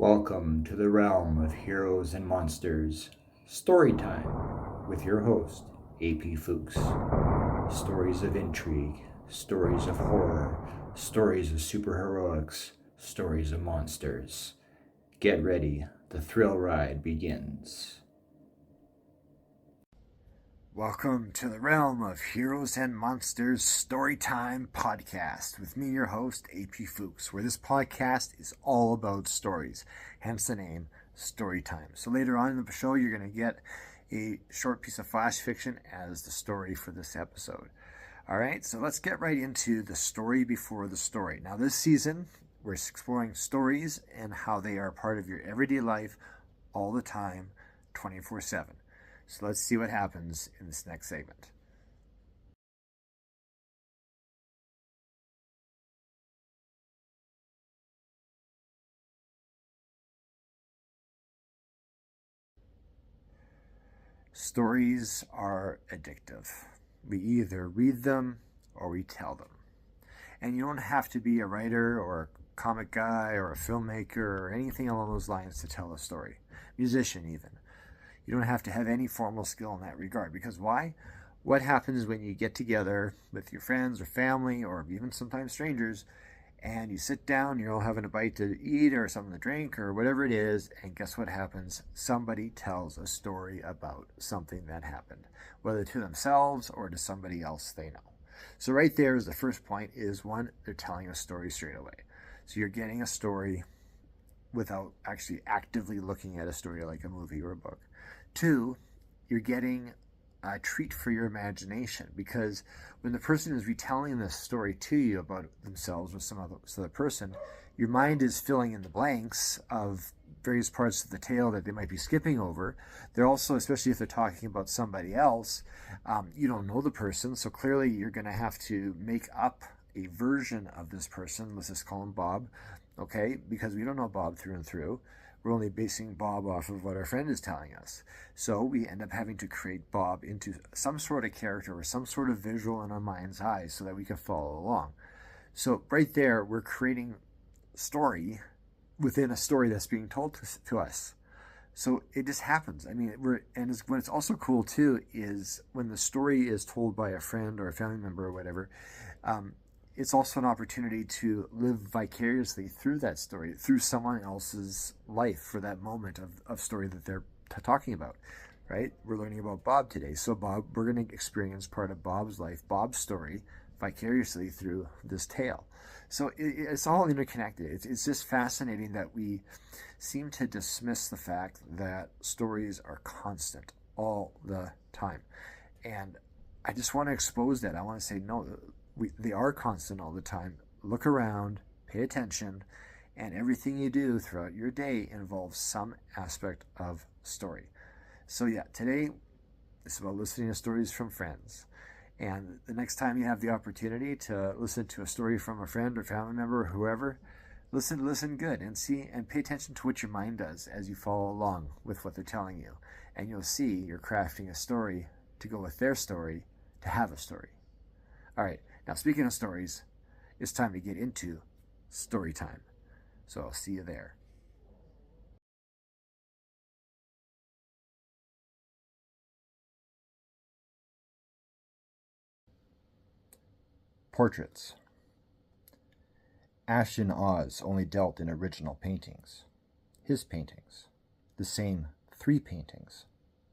Welcome to the realm of heroes and monsters, Storytime, with your host, AP Fuchs. Stories of intrigue, stories of horror, stories of superheroics, stories of monsters. Get ready, the thrill ride begins. Welcome to the realm of Heroes and Monsters Storytime Podcast with me, your host, AP Fuchs, where this podcast is all about stories, hence the name Storytime. So later on in the show, you're going to get a short piece of flash fiction as the story for this episode. All right, so let's get right into the story before the story. Now, this season, we're exploring stories and how they are part of your everyday life all the time, 24/7. So let's see what happens in this next segment. Stories are addictive. We either read them or we tell them. And you don't have to be a writer or a comic guy or a filmmaker or anything along those lines to tell a story. Musician even. You don't have to have any formal skill in that regard. Because why? What happens when you get together with your friends or family or even sometimes strangers and you sit down, you're all having a bite to eat or something to drink or whatever it is, and guess what happens? Somebody tells a story about something that happened, whether to themselves or to somebody else they know. So right there is the first point is, one, they're telling a story straight away. So you're getting a story without actually actively looking at a story like a movie or a book. Two, you're getting a treat for your imagination, because when the person is retelling this story to you about themselves or some other person, your mind is filling in the blanks of various parts of the tale that they might be skipping over. They're also, especially if they're talking about somebody else, you don't know the person, so clearly you're going to have to make up a version of this person. Let's just call him Bob, okay? Because we don't know Bob through and through. We're only basing Bob off of what our friend is telling us. So we end up having to create Bob into some sort of character or some sort of visual in our mind's eye so that we can follow along. So right there, we're creating story within a story that's being told to us. So it just happens. I mean, when it's also cool too is when the story is told by a friend or a family member or whatever, it's also an opportunity to live vicariously through that story, through someone else's life for that moment of story that they're talking about, right? We're learning about Bob today. So Bob, we're going to experience part of Bob's life, Bob's story, vicariously through this tale. So it's all interconnected. It's just fascinating that we seem to dismiss the fact that stories are constant all the time. And I just want to expose that. I want to say, no, they are constant all the time. Look around, pay attention, and everything you do throughout your day involves some aspect of story. So yeah, today it's about listening to stories from friends. And the next time you have the opportunity to listen to a story from a friend or family member or whoever, listen good and see and pay attention to what your mind does as you follow along with what they're telling you. And you'll see you're crafting a story to go with their story to have a story. All right. Now, speaking of stories, it's time to get into story time. So I'll see you there. Portraits. Ashton Oz only dealt in original paintings. His paintings. The same 3 paintings.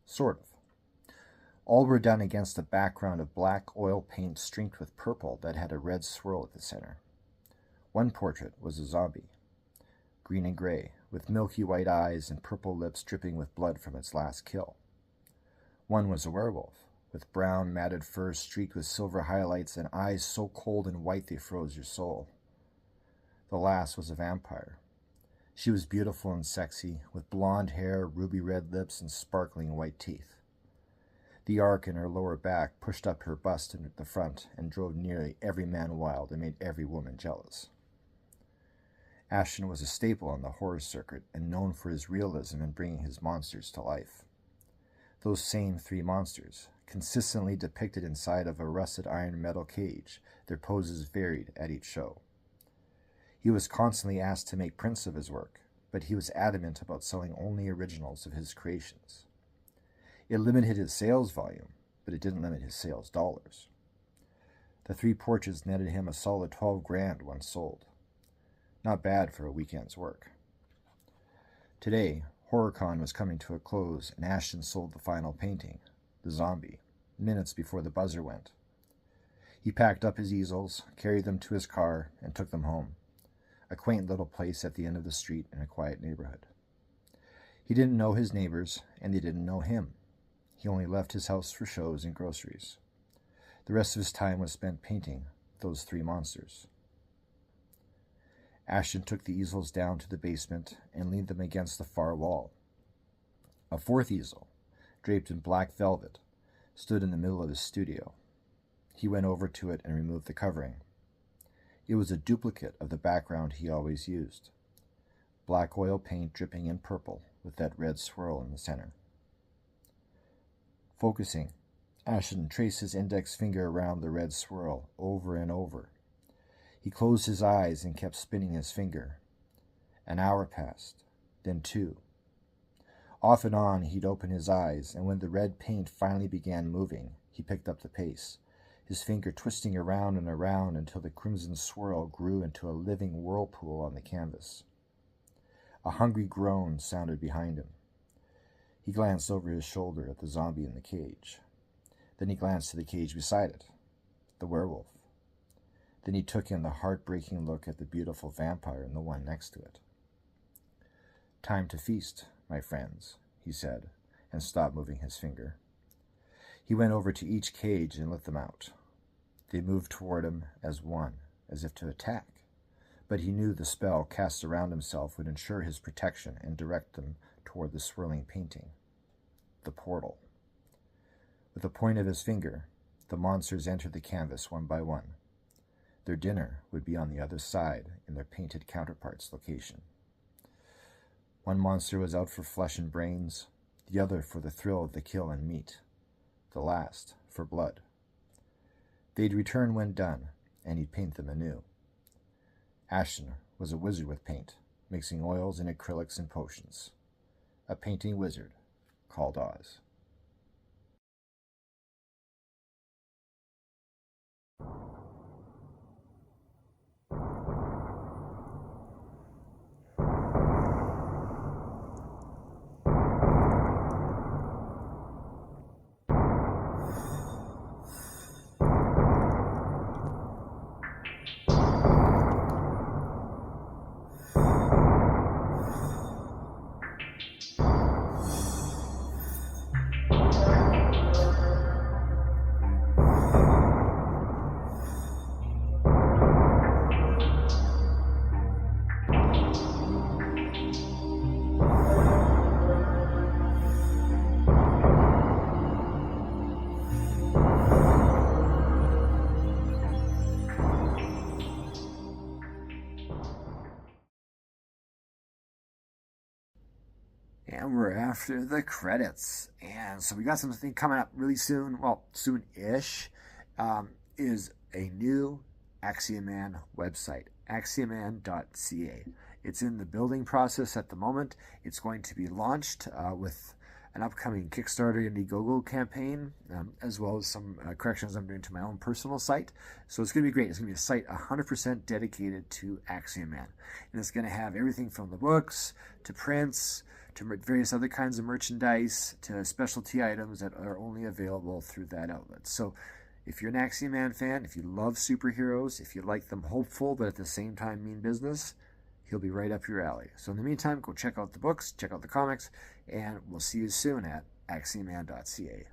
Sort of. All were done against a background of black oil paint streaked with purple that had a red swirl at the center. One portrait was a zombie, green and gray, with milky white eyes and purple lips dripping with blood from its last kill. One was a werewolf, with brown matted fur streaked with silver highlights and eyes so cold and white they froze your soul. The last was a vampire. She was beautiful and sexy, with blonde hair, ruby red lips, and sparkling white teeth. The arc in her lower back pushed up her bust into the front and drove nearly every man wild and made every woman jealous. Ashton was a staple on the horror circuit and known for his realism in bringing his monsters to life. Those same 3 monsters, consistently depicted inside of a rusted iron metal cage, their poses varied at each show. He was constantly asked to make prints of his work, but he was adamant about selling only originals of his creations. It limited his sales volume, but it didn't limit his sales dollars. The 3 portraits netted him a solid $12,000 once sold. Not bad for a weekend's work. Today, HorrorCon was coming to a close, and Ashton sold the final painting, the zombie, minutes before the buzzer went. He packed up his easels, carried them to his car, and took them home, a quaint little place at the end of the street in a quiet neighborhood. He didn't know his neighbors, and they didn't know him. He only left his house for shows and groceries. The rest of his time was spent painting those 3 monsters. Ashton took the easels down to the basement and leaned them against the far wall. A 4th easel, draped in black velvet, stood in the middle of his studio. He went over to it and removed the covering. It was a duplicate of the background he always used. Black oil paint dripping in purple with that red swirl in the center. Focusing, Ashton traced his index finger around the red swirl over and over. He closed his eyes and kept spinning his finger. An hour passed, then 2. Off and on, he'd open his eyes, and when the red paint finally began moving, he picked up the pace, his finger twisting around and around until the crimson swirl grew into a living whirlpool on the canvas. A hungry groan sounded behind him. He glanced over his shoulder at the zombie in the cage. Then he glanced to the cage beside it, the werewolf. Then he took in the heartbreaking look at the beautiful vampire in the one next to it. "Time to feast, my friends," he said, and stopped moving his finger. He went over to each cage and let them out. They moved toward him as one, as if to attack, but he knew the spell cast around himself would ensure his protection and direct them toward the swirling painting, the portal. With the point of his finger, the monsters entered the canvas one by one. Their dinner would be on the other side in their painted counterpart's location. One monster was out for flesh and brains, the other for the thrill of the kill and meat, the last for blood. They'd return when done, and he'd paint them anew. Ashton was a wizard with paint, mixing oils and acrylics and potions. A painting wizard called Oz. And we're after the credits. And so we got something coming up really soon, well, soon-ish, is a new Axioman website, axioman.ca. It's in the building process at the moment. It's going to be launched with an upcoming Kickstarter Indiegogo campaign, as well as some corrections I'm doing to my own personal site. So it's going to be great. It's going to be a site 100% dedicated to Axioman. And it's going to have everything from the books to prints to various other kinds of merchandise to specialty items that are only available through that outlet. So if you're an Axioman fan, if you love superheroes, if you like them hopeful but at the same time mean business, he'll be right up your alley. So in the meantime, go check out the books, check out the comics, and we'll see you soon at axioman.ca.